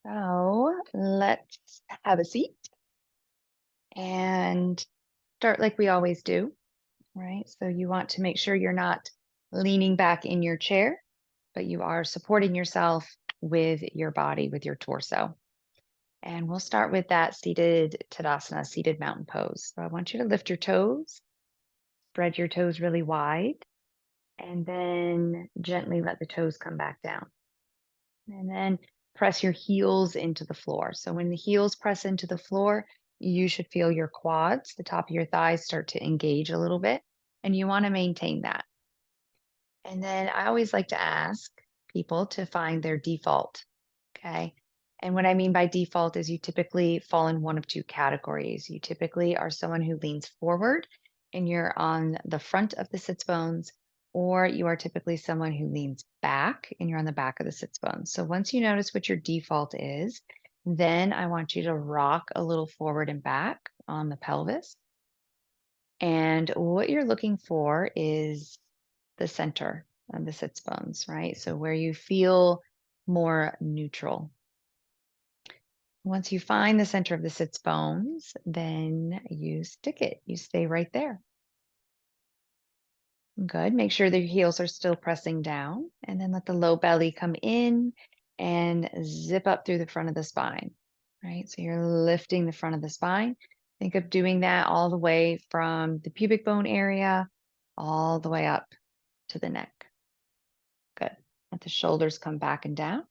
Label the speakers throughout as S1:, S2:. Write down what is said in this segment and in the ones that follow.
S1: So let's have a seat and start like we always do, right? So you want to make sure you're not leaning back in your chair, but you are supporting yourself with your body, with your torso. And we'll start with that seated Tadasana, seated mountain pose. So I want you to lift your toes, spread your toes really wide, and then gently let the toes come back down. And then press your heels into the floor. So when the heels press into the floor, you should feel your quads, the top of your thighs start to engage a little bit, and you want to maintain that. And then I always like to ask people to find their default. Okay. And what I mean by default is you typically fall in one of two categories. You typically are someone who leans forward and you're on the front of the sits bones, or you are typically someone who leans back and you're on the back of the sits bones. So once you notice what your default is, then I want you to rock a little forward and back on the pelvis. And what you're looking for is the center of the sits bones, right? So where you feel more neutral. Once you find the center of the sits bones, then you stick it. You stay right there. Good. Make sure the heels are still pressing down and then let the low belly come in and zip up through the front of the spine, right? So you're lifting the front of the spine. Think of doing that all the way from the pubic bone area all the way up to the neck. Good. Let the shoulders come back and down.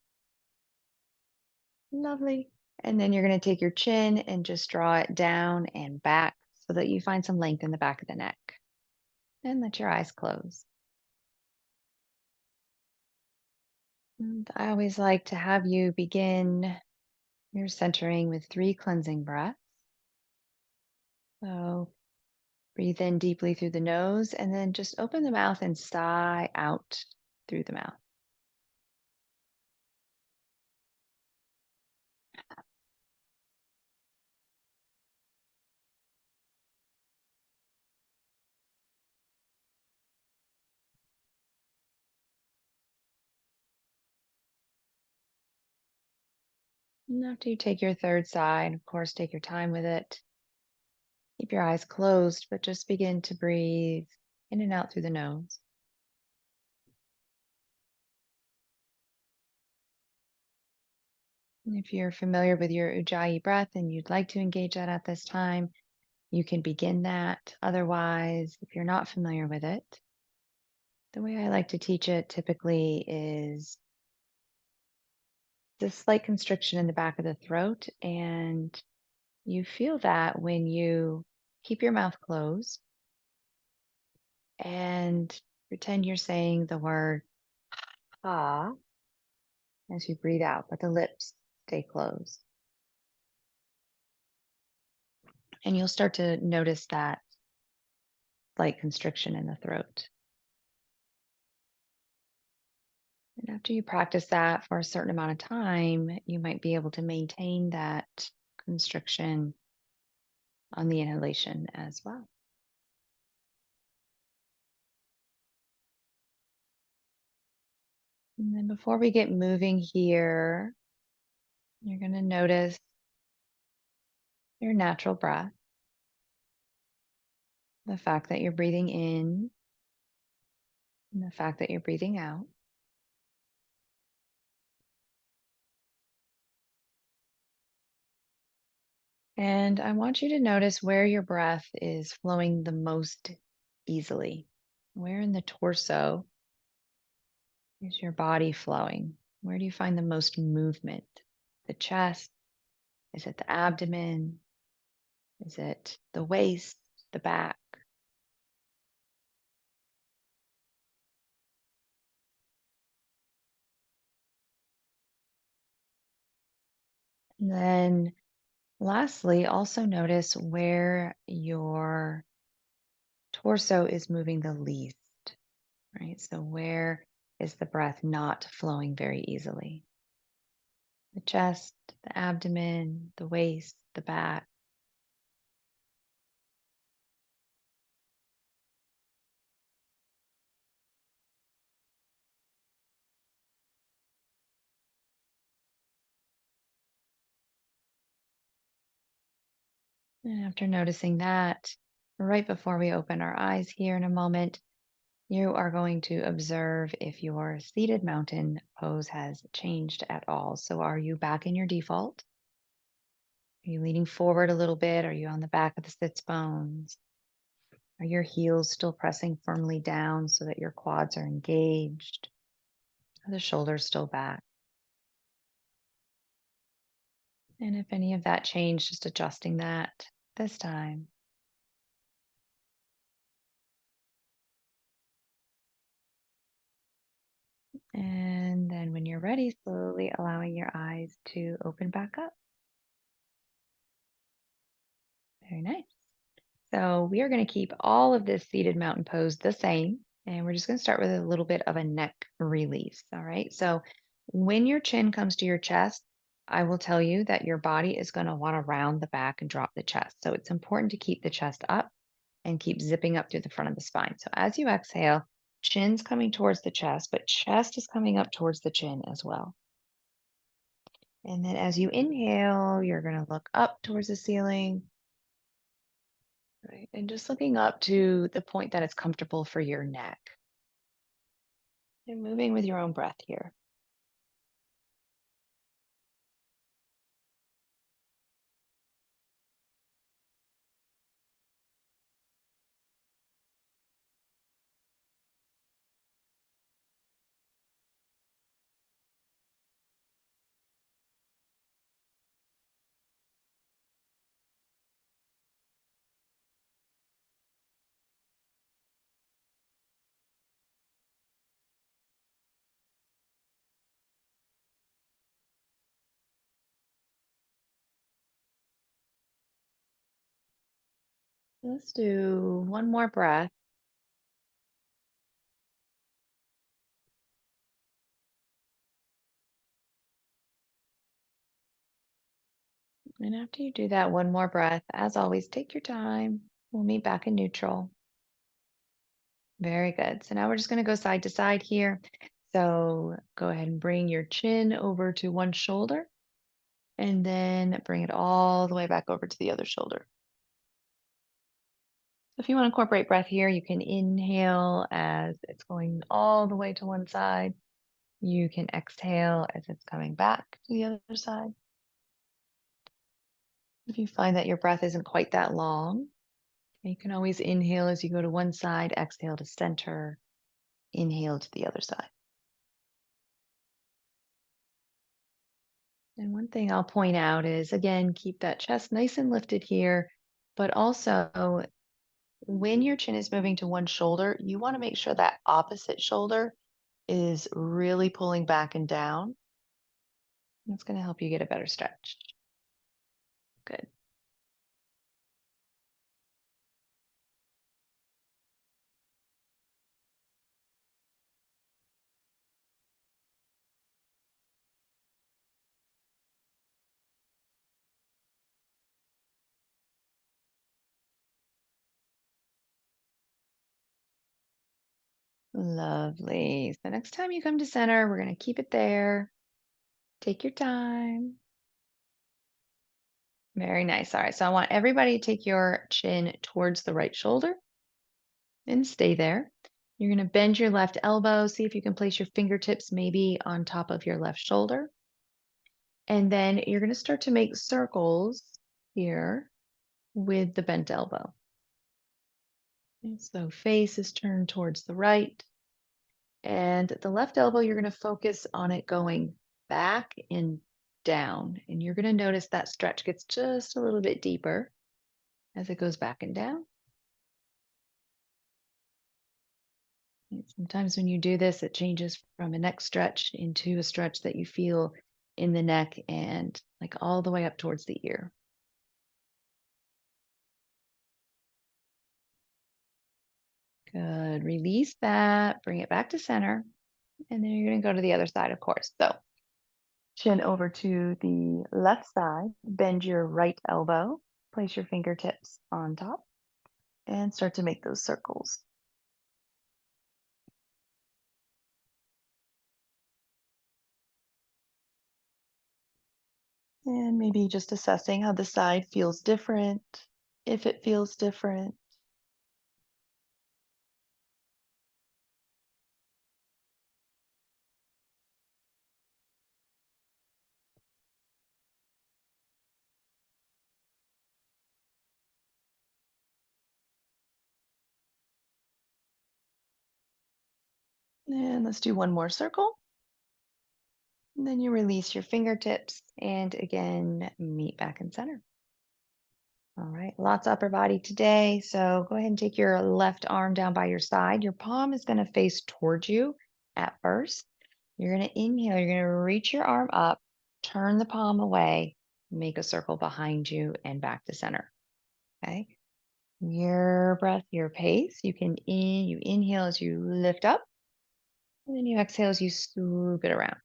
S1: Lovely. And then you're going to take your chin and just draw it down and back so that you find some length in the back of the neck. And let your eyes close. And I always like to have you begin your centering with 3 cleansing breaths. So breathe in deeply through the nose and then just open the mouth and sigh out through the mouth. And after you take your third sigh, and of course, take your time with it, keep your eyes closed, but just begin to breathe in and out through the nose. And if you're familiar with your Ujjayi breath and you'd like to engage that at this time, you can begin that. Otherwise, if you're not familiar with it, the way I like to teach it typically is this slight constriction in the back of the throat. And you feel that when you keep your mouth closed and pretend you're saying the word ah as you breathe out, but the lips stay closed. And you'll start to notice that slight constriction in the throat. And after you practice that for a certain amount of time, you might be able to maintain that constriction on the inhalation as well. And then before we get moving here, you're going to notice your natural breath, the fact that you're breathing in and the fact that you're breathing out. And I want you to notice where your breath is flowing the most easily. Where in the torso is your body flowing? Where do you find the most movement? The chest? Is it the abdomen? Is it the waist, the back? And then lastly, also notice where your torso is moving the least, right? So where is the breath not flowing very easily? The chest, the abdomen, the waist, the back. And after noticing that, right before we open our eyes here in a moment, you are going to observe if your seated mountain pose has changed at all. So, are you back in your default? Are you leaning forward a little bit? Are you on the back of the sits bones? Are your heels still pressing firmly down so that your quads are engaged? Are the shoulders still back? And if any of that changed, just adjusting that this time. And then when you're ready, slowly allowing your eyes to open back up. Very nice. So we are going to keep all of this seated mountain pose the same. And we're just going to start with a little bit of a neck release. All right. So when your chin comes to your chest, I will tell you that your body is going to want to round the back and drop the chest. So it's important to keep the chest up and keep zipping up through the front of the spine. So as you exhale, chin's coming towards the chest, but chest is coming up towards the chin as well. And then as you inhale, you're going to look up towards the ceiling. Right. And just looking up to the point that it's comfortable for your neck. And moving with your own breath here. Let's do one more breath. And after you do that one more breath, as always, take your time. We'll meet back in neutral. Very good. So now we're just going to go side to side here. So go ahead and bring your chin over to one shoulder and then bring it all the way back over to the other shoulder. If you want to incorporate breath here, you can inhale as it's going all the way to one side. You can exhale as it's coming back to the other side. If you find that your breath isn't quite that long, you can always inhale as you go to one side, exhale to center, inhale to the other side. And one thing I'll point out is, again, keep that chest nice and lifted here, but also when your chin is moving to one shoulder, you want to make sure that opposite shoulder is really pulling back and down. That's going to help you get a better stretch. Good. Lovely. So next time you come to center, we're going to keep it there. Take your time. Very nice. All right. So I want everybody to take your chin towards the right shoulder and stay there. You're going to bend your left elbow. See if you can place your fingertips maybe on top of your left shoulder. And then you're going to start to make circles here with the bent elbow. And so face is turned towards the right. And the left elbow, you're going to focus on it going back and down. And you're going to notice that stretch gets just a little bit deeper as it goes back and down. And sometimes when you do this, it changes from a neck stretch into a stretch that you feel in the neck and like all the way up towards the ear. Good. Release that, bring it back to center. And then you're going to go to the other side, of course. So chin over to the left side, bend your right elbow, place your fingertips on top, and start to make those circles. And maybe just assessing how the side feels different.
S2: if it feels different. And let's do one more circle. And then you release your fingertips and again, meet back in center. All right, lots of upper body today. So go ahead and take your left arm down by your side. Your palm is going to face towards you at first. You're going to inhale, you're going to reach your arm up, turn the palm away, make a circle behind you and back to center. Okay. Your breath, your pace. You inhale as you lift up, and then you exhale as you swoop it around.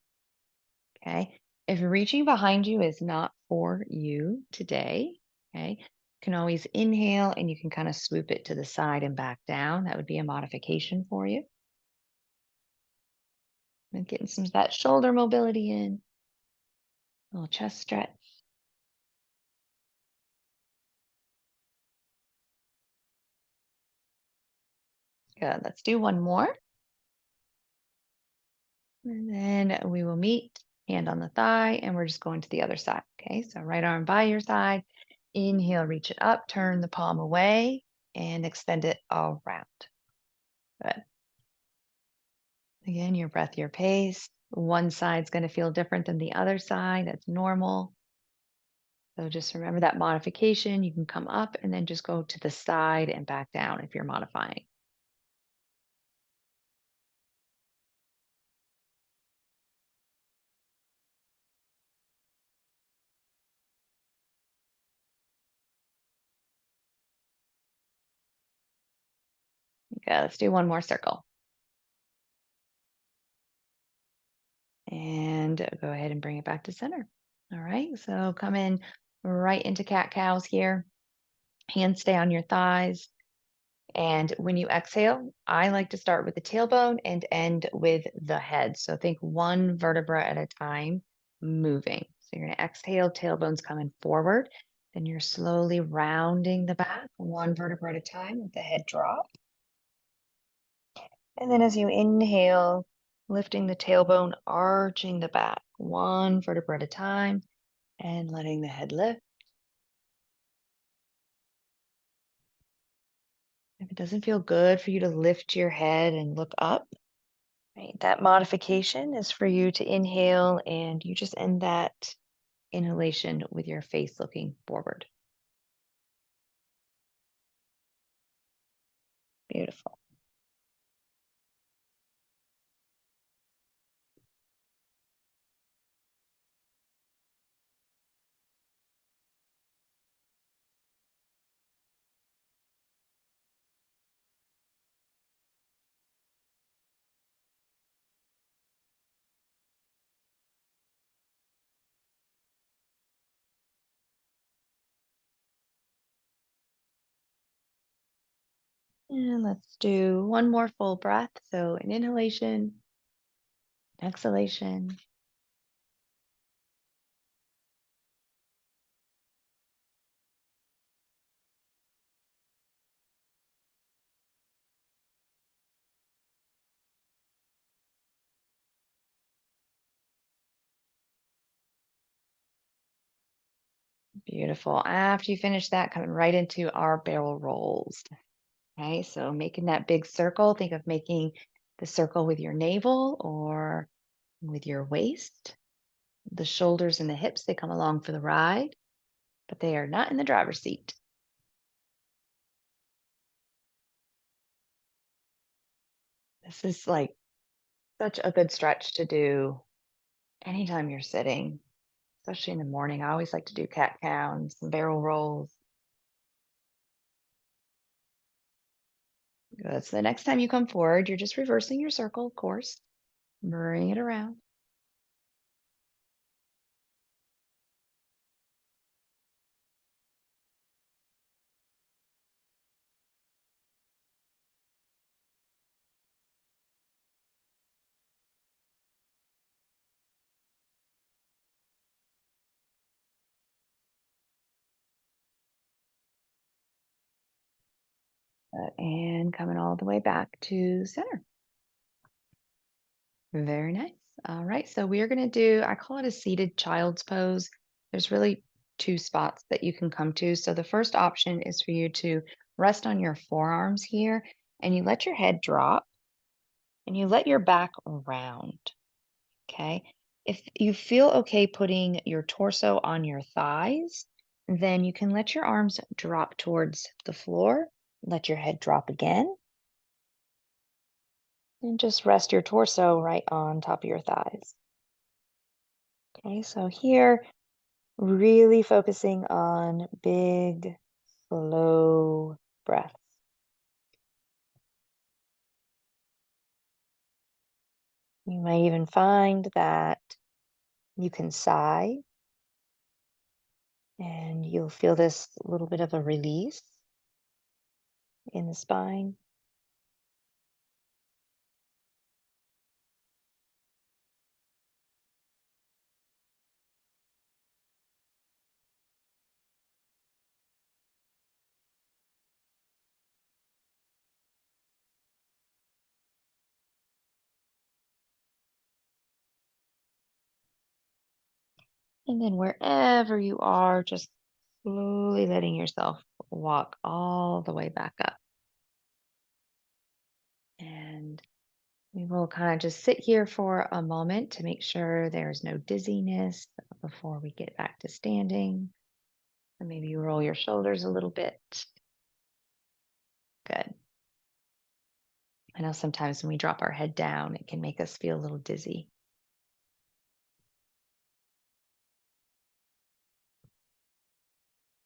S2: Okay. If reaching behind you is not for you today, okay, you can always inhale and you can kind of swoop it to the side and back down. That would be a modification for you. And getting some of that shoulder mobility in, a little chest stretch. Good. Let's do one more. And then we will meet hand on the thigh and we're just going to the other side. Okay. So right arm by your side. Inhale, reach it up, turn the palm away and extend it around. Good. Again, your breath, your pace. One side's going to feel different than the other side. That's normal. So just remember that modification. You can come up and then just go to the side and back down if you're modifying. Okay, let's do one more circle. And go ahead and bring it back to center. All right, so come in right into cat cows here. Hands stay on your thighs. And when you exhale, I like to start with the tailbone and end with the head. So think one vertebra at a time moving. So you're going to exhale, tailbone's coming forward. Then you're slowly rounding the back, one vertebra at a time with the head drop. And then as you inhale, lifting the tailbone, arching the back, one vertebra at a time, and letting the head lift. If it doesn't feel good for you to lift your head and look up, right, that modification is for you to inhale and you just end that inhalation with your face looking forward. Beautiful. And let's do one more full breath. So an inhalation, exhalation. Beautiful. After you finish that, coming right into our barrel rolls. Okay, so making that big circle, think of making the circle with your navel or with your waist. The shoulders and the hips, they come along for the ride, but they are not in the driver's seat. This is like such a good stretch to do anytime you're sitting, especially in the morning. I always like to do cat cows and barrel rolls. Good. So the next time you come forward, you're just reversing your circle, of course. Bring it around.
S1: And coming all the way back to center. Very nice. All right, so we are going to do, I call it a seated child's pose. There's really two spots that you can come to. So the first option is for you to rest on your forearms here and you let your head drop and you let your back round. Okay. If you feel okay putting your torso on your thighs, then you can let your arms drop towards the floor, let your head drop again, and just rest your torso right on top of your thighs. Okay, so here, really focusing on big, slow breaths. You might even find that you can sigh and you'll feel this little bit of a release in the spine. And then wherever you are, just slowly letting yourself walk all the way back up. And we will kind of just sit here for a moment to make sure there's no dizziness before we get back to standing. And maybe you roll your shoulders a little bit. Good. I know sometimes when we drop our head down, it can make us feel a little dizzy.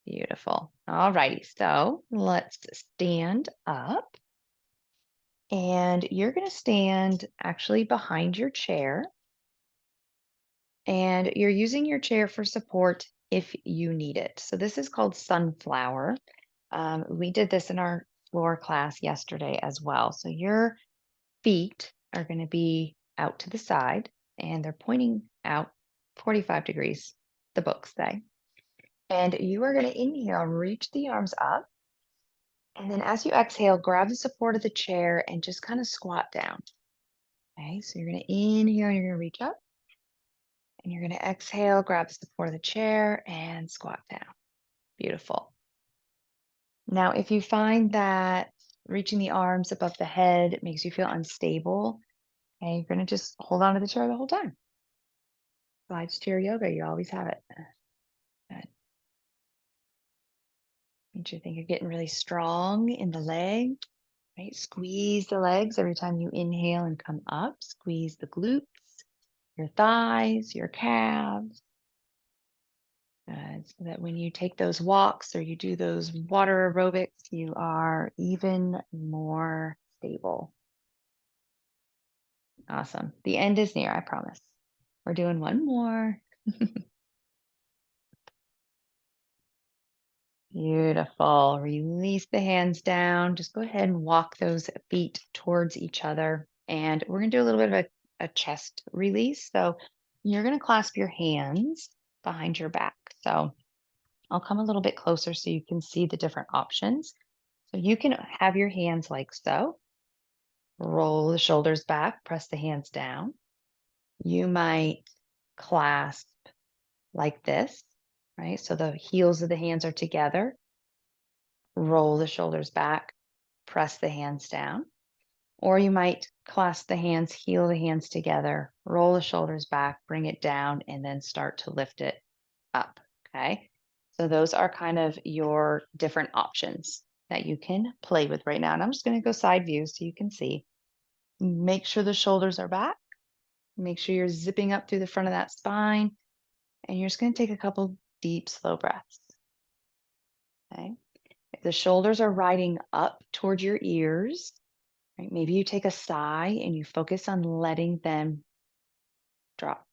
S1: Beautiful. All righty. So let's stand up. And you're going to stand actually behind your chair. And you're using your chair for support if you need it. So this is called sunflower. We did this in our floor class yesterday as well. So your feet are going to be out to the side and they're pointing out 45 degrees, the books say. And you are going to inhale, reach the arms up. And then as you exhale, grab the support of the chair and just kind of squat down. Okay, so you're going to inhale, you're going to reach up. And you're going to exhale, grab the support of the chair and squat down. Beautiful. Now, if you find that reaching the arms above the head makes you feel unstable, okay, you're going to just hold on to the chair the whole time. Slides chair yoga, you always have it. Good. Make sure you think you're getting really strong in the leg, right? Squeeze the legs every time you inhale and come up. Squeeze the glutes, your thighs, your calves. So that when you take those walks or you do those water aerobics, you are even more stable. Awesome. The end is near, I promise. We're doing one more. Beautiful. Release the hands down. Just go ahead and walk those feet towards each other. And we're going to do a little bit of a chest release. So you're going to clasp your hands behind your back. So I'll come a little bit closer so you can see the different options. So you can have your hands like so. Roll the shoulders back, press the hands down. You might clasp like this, right? So the heels of the hands are together. Roll the shoulders back, press the hands down. Or you might clasp the hands, heel the hands together, roll the shoulders back, bring it down, and then start to lift it up. Okay. So those are kind of your different options that you can play with right now. And I'm just going to go side view so you can see. Make sure the shoulders are back. Make sure you're zipping up through the front of that spine. And you're just going to take a couple deep, slow breaths. Okay. If the shoulders are riding up towards your ears, right, maybe you take a sigh and you focus on letting them drop.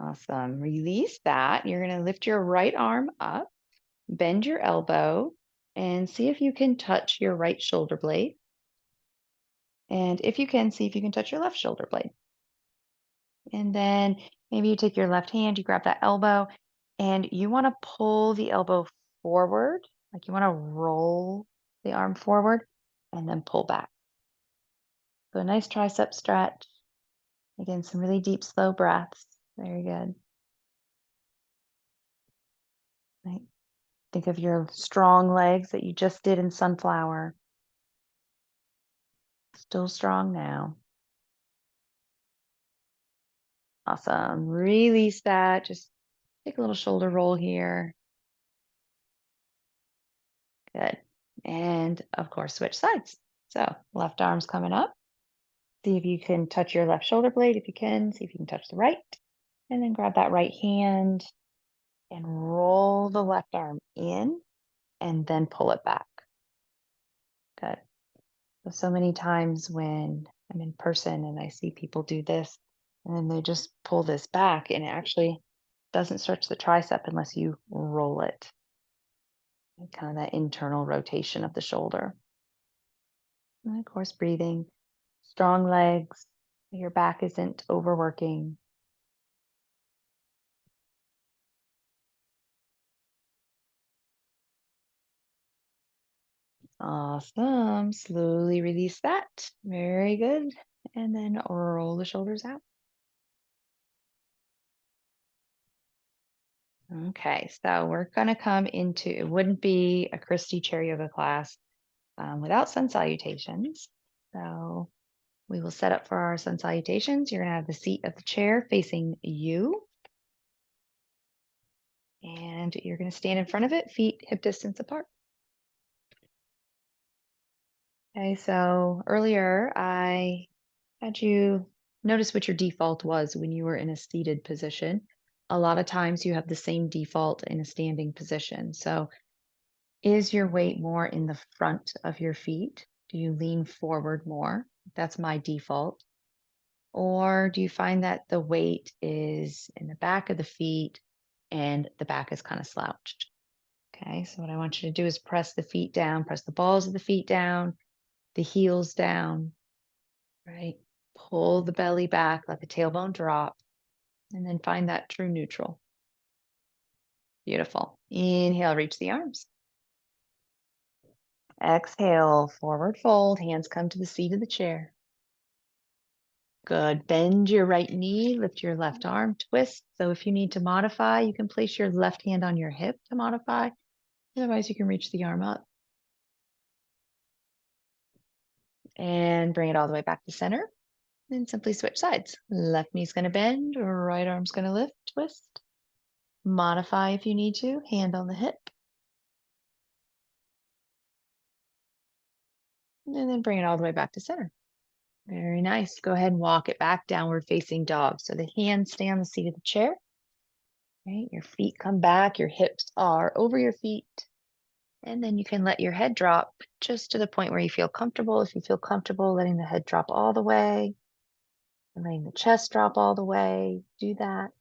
S1: Awesome. Release that. You're going to lift your right arm up, bend your elbow, and see if you can touch your right shoulder blade. And if you can, see if you can touch your left shoulder blade. And then maybe you take your left hand, you grab that elbow, and you want to pull the elbow forward, like you want to roll the arm forward and then pull back. So a nice tricep stretch. Again, some really deep, slow breaths. Very good. Right. Think of your strong legs that you just did in sunflower. Still strong now. Awesome. Release that. Just take a little shoulder roll here. Good. And of course, switch sides. So left arm's coming up. See if you can touch your left shoulder blade. If you can, see if you can touch the right. And then grab that right hand and roll the left arm in and then pull it back. Good. So many times when I'm in person and I see people do this, and then they just pull this back, and it actually doesn't stretch the tricep unless you roll it. Kind of that internal rotation of the shoulder. And of course, breathing, strong legs, your back isn't overworking. Awesome. Slowly release that. Very good. And then roll the shoulders out. Okay, so we're going to come into, it wouldn't be a Christy chair yoga class without sun salutations. So we will set up for our sun salutations. You're going to have the seat of the chair facing you. And you're going to stand in front of it, feet hip distance apart. Okay, so earlier I had you notice what your default was when you were in a seated position. A lot of times you have the same default in a standing position. So is your weight more in the front of your feet? Do you lean forward more? That's my default. Or do you find that the weight is in the back of the feet and the back is kind of slouched? Okay, so what I want you to do is press the feet down, press the balls of the feet down, the heels down, right? Pull the belly back, let the tailbone drop, and then find that true neutral. Beautiful. Inhale, reach the arms. Exhale, forward fold, hands come to the seat of the chair. Good. Bend your right knee, lift your left arm, twist. So if you need to modify, you can place your left hand on your hip to modify. Otherwise, you can reach the arm up. And bring it all the way back to center. And simply switch sides. Left knee's going to bend, right arm's going to lift, twist. Modify if you need to, hand on the hip. And then bring it all the way back to center. Very nice. Go ahead and walk it back, downward facing dog. So the hands stay on the seat of the chair. Right? Your feet come back, your hips are over your feet. And then you can let your head drop just to the point where you feel comfortable. If you feel comfortable letting the head drop all the way and letting the chest drop all the way, do that.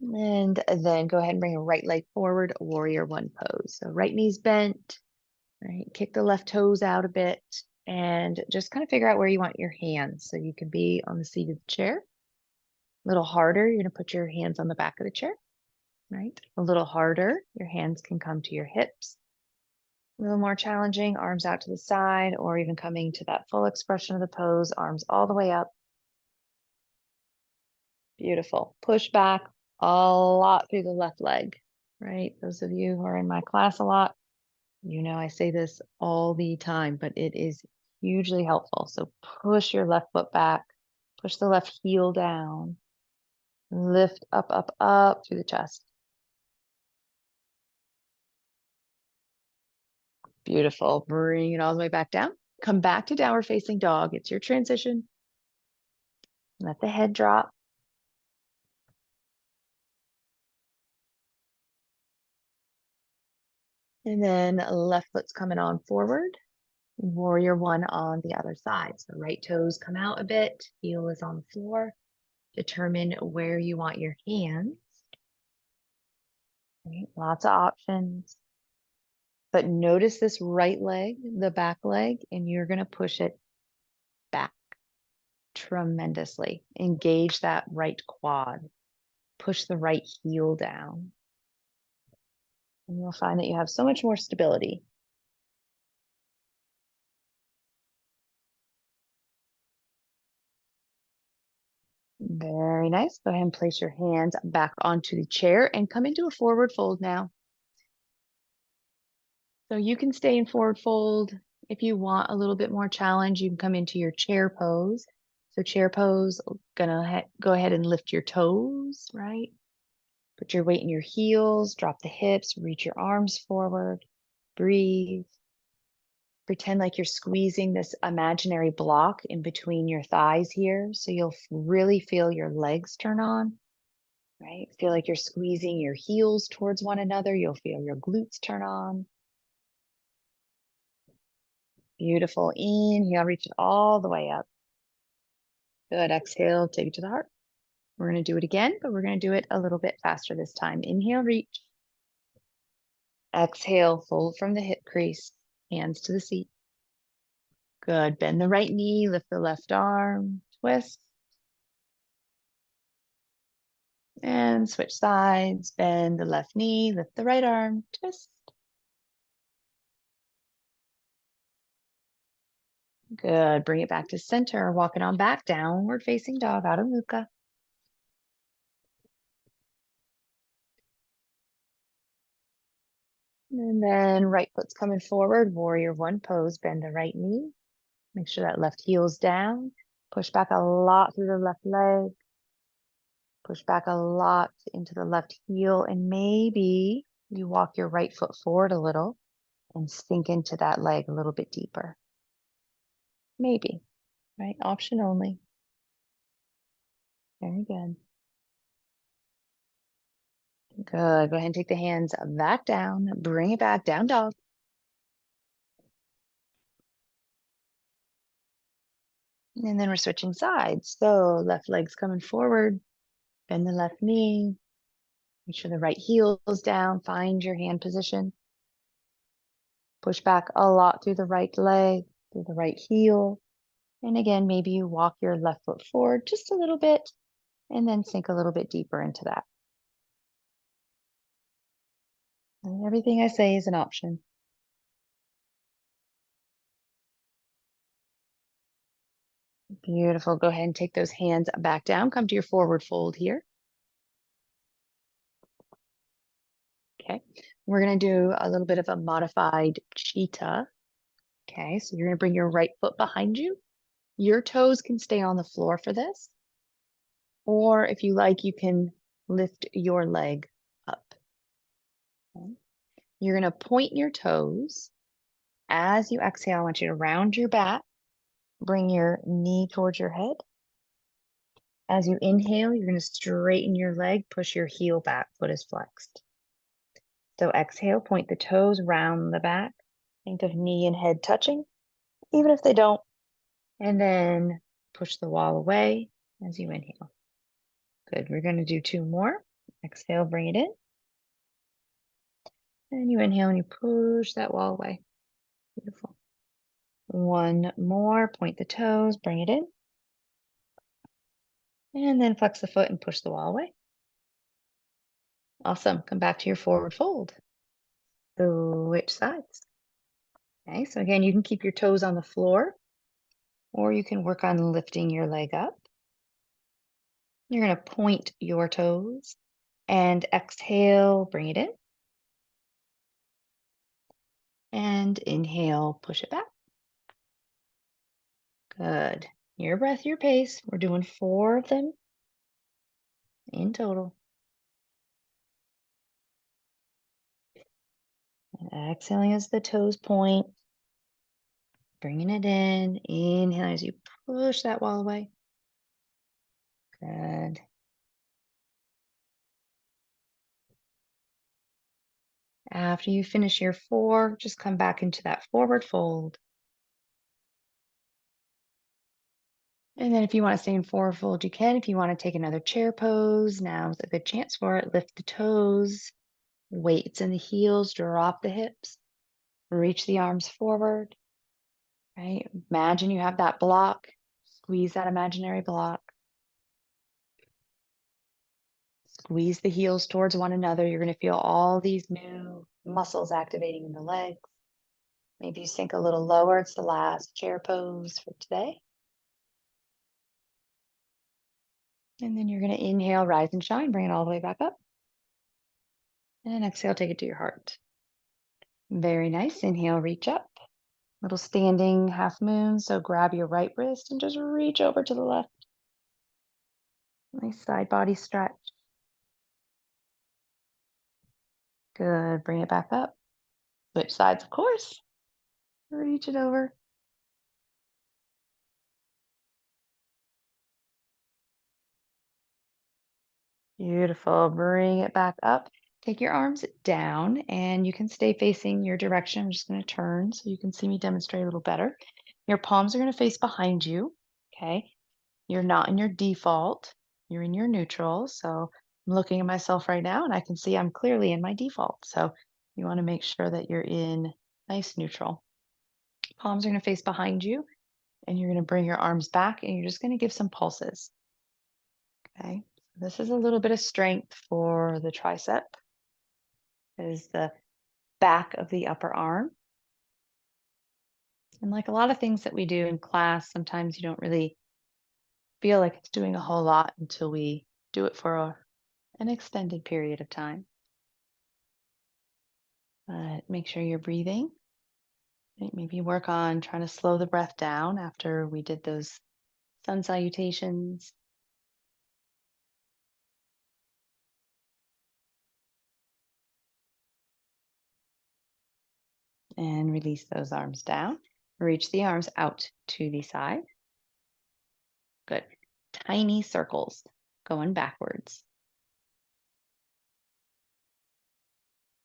S1: And then go ahead and bring a right leg forward, warrior one pose. So right knee's bent, right? Kick the left toes out a bit and just kind of figure out where you want your hands. So you can be on the seat of the chair. A little harder, you're going to put your hands on the back of the chair, right? A little harder, your hands can come to your hips. A little more challenging, arms out to the side, or even coming to that full expression of the pose, arms all the way up. Beautiful. Push back a lot through the left leg, right? Those of you who are in my class a lot, you know I say this all the time, but it is hugely helpful. So push your left foot back, push the left heel down, lift up, up, up through the chest. Beautiful. Bring it all the way back down. Come back to downward facing dog. It's your transition. Let the head drop. And then left foot's coming on forward. Warrior one on the other side. So right toes come out a bit, heel is on the floor. Determine where you want your hands. Right? Lots of options. But notice this right leg, the back leg, and you're going to push it back tremendously. Engage that right quad. Push the right heel down. And you'll find that you have so much more stability. Very nice. Go ahead and place your hands back onto the chair and come into a forward fold now. So you can stay in forward fold. If you want a little bit more challenge, you can come into your chair pose. So chair pose, gonna go ahead and lift your toes, right? Put your weight in your heels, drop the hips, reach your arms forward, breathe. Pretend like you're squeezing this imaginary block in between your thighs here. So you'll really feel your legs turn on, right? Feel like you're squeezing your heels towards one another. You'll feel your glutes turn on. Beautiful. Inhale, reach it all the way up. Good. Exhale, take it to the heart. We're going to do it again, but we're going to do it a little bit faster this time. Inhale, reach. Exhale, fold from the hip crease, hands to the seat. Good. Bend the right knee, lift the left arm, twist. And switch sides, bend the left knee, lift the right arm, twist. Good. Bring it back to center. Walk it on back, downward facing dog, Adho Mukha. And then right foot's coming forward, warrior one pose, bend the right knee. Make sure that left heel's down. Push back a lot through the left leg. Push back a lot into the left heel. And maybe you walk your right foot forward a little and sink into that leg a little bit deeper. Maybe, right? Option only. Very good. Good. Go ahead and take the hands back down. Bring it back, down dog. And then we're switching sides. So left leg's coming forward. Bend the left knee. Make sure the right heel is down. Find your hand position. Push back a lot through the right leg, through the right heel. And again, maybe you walk your left foot forward just a little bit and then sink a little bit deeper into that. And everything I say is an option. Beautiful. Go ahead and take those hands back down. Come to your forward fold here. Okay. We're going to do a little bit of a modified cheetah. Okay. So you're going to bring your right foot behind you. Your toes can stay on the floor for this. Or if you like, you can lift your leg up. Okay. You're going to point your toes. As you exhale, I want you to round your back. Bring your knee towards your head. As you inhale, you're going to straighten your leg, push your heel back, foot is flexed. So exhale, point the toes round the back. Think of knee and head touching, even if they don't. And then push the wall away as you inhale. Good. We're going to do two more. Exhale, bring it in. And you inhale and you push that wall away. Beautiful. One more. Point the toes, bring it in. And then flex the foot and push the wall away. Awesome. Come back to your forward fold. Switch sides. Okay, so again, you can keep your toes on the floor, or you can work on lifting your leg up. You're going to point your toes and exhale, bring it in. And inhale, push it back. Good. Your breath, your pace. We're doing 4 of them in total. And exhaling as the toes point. Bringing it in. Inhale as you push that wall away. Good. After you finish your 4, just come back into that forward fold.
S2: And then if you want to stay in forward fold, you can. If you want to take another chair pose, now's a good chance for it. Lift the toes, weights in the heels, drop the hips, reach the arms forward, right? Imagine you have that block, squeeze that imaginary block. Squeeze the heels towards one another. You're going to feel all these new muscles activating in the legs. Maybe you sink a little lower. It's the last chair pose for today. And then you're going to inhale, rise and shine, bring it all the way back up. And exhale, take it to your heart. Very nice. Inhale, reach up. Little standing half moon. So grab your right wrist and just reach over to the left. Nice side body stretch. Good. Bring it back up. Switch sides, of course. Reach it over. Beautiful. Bring it back up. Take your arms down and you can stay facing your direction. I'm just going to turn so you can see me demonstrate a little better. Your palms are going to face behind you. Okay. You're not in your default. You're in your neutral. So I'm looking at myself right now and I can see I'm clearly in my default. So you want to make sure that you're in nice neutral. Palms are going to face behind you and you're going to bring your arms back and you're just going to give some pulses. Okay. This is a little bit of strength for the tricep. It is the back of the upper arm. And like a lot of things that we do in class, sometimes you don't really feel like it's doing a whole lot until we do it for an extended period of time. But make sure you're breathing. Maybe work on trying to slow the breath down after we did those sun salutations. And release those arms down. Reach the arms out to the side. Good. Tiny circles going backwards.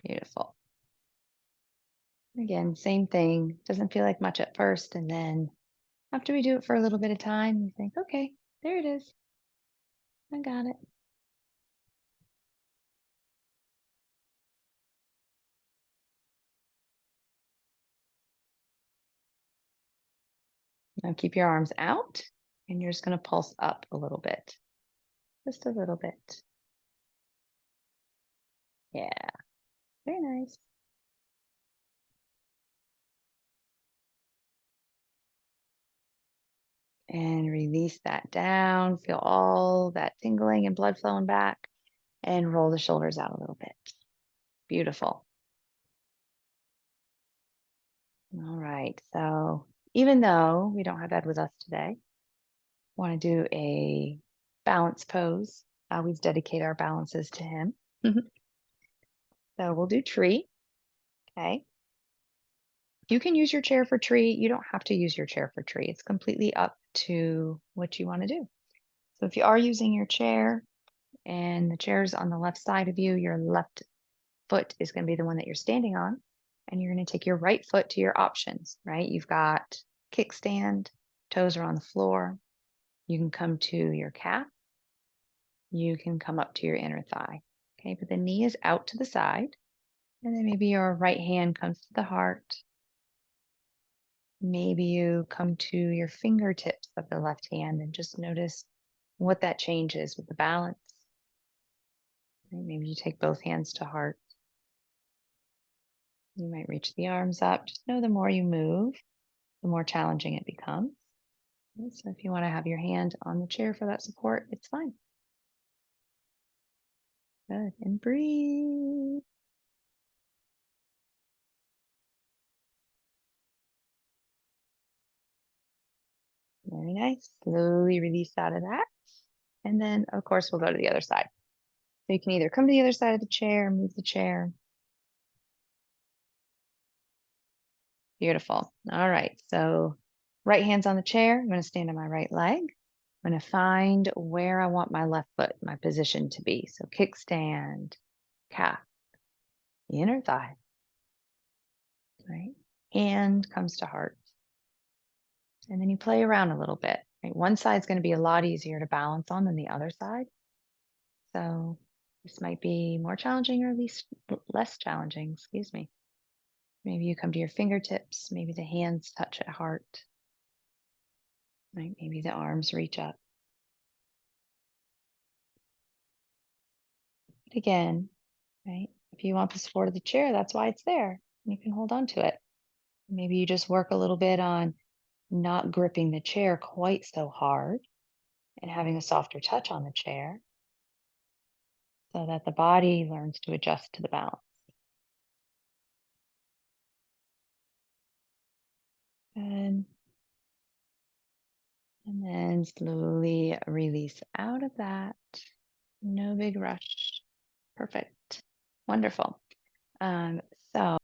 S2: Beautiful. Again, same thing. Doesn't feel like much at first. And then after we do it for a little bit of time, you think, okay, there it is. I got it. Now keep your arms out and you're just going to pulse up a little bit. Just a little bit. Yeah, very nice. And release that down. Feel all that tingling and blood flowing back and roll the shoulders out a little bit. Beautiful. All right. So even though we don't have Ed with us today, want to do a balance pose. I always dedicate our balances to him. So we'll do tree. Okay. You can use your chair for tree. You don't have to use your chair for tree. It's completely up to what you want to do. So if you are using your chair and the chair's on the left side of you, your left foot is going to be the one that you're standing on. And you're going to take your right foot to your options, right? You've got kickstand, toes are on the floor. You can come to your calf. You can come up to your inner thigh. Okay, but the knee is out to the side. And then maybe your right hand comes to the heart. Maybe you come to your fingertips of the left hand and just notice what that changes with the balance. Right? Maybe you take both hands to heart. You might reach the arms up. Just know the more you move, the more challenging it becomes. Okay, so if you want to have your hand on the chair for that support, it's fine. Good. And breathe. Very nice. Slowly release out of that. And then, of course, we'll go to the other side. So you can either come to the other side of the chair, move the chair. Beautiful. All right. So right hand's on the chair. I'm going to stand on my right leg. I'm going to find where I want my left foot, my position to be. So kickstand, calf, inner thigh, right? Hand comes to heart. And then you play around a little bit.
S1: right? One side's going to be a lot easier to balance on than the other side. So this might be more challenging or at least less challenging, excuse me. Maybe you come to your fingertips, maybe the hands touch at heart, right? Maybe the arms reach up. But again, right? If you want the support of the chair, that's why it's there. You can hold on to it. Maybe you just work a little bit on not gripping the chair quite so hard and having a softer touch on the chair so that the body learns to adjust to the balance. Good. And then slowly release out of that. No big rush. Perfect. Wonderful. Um, so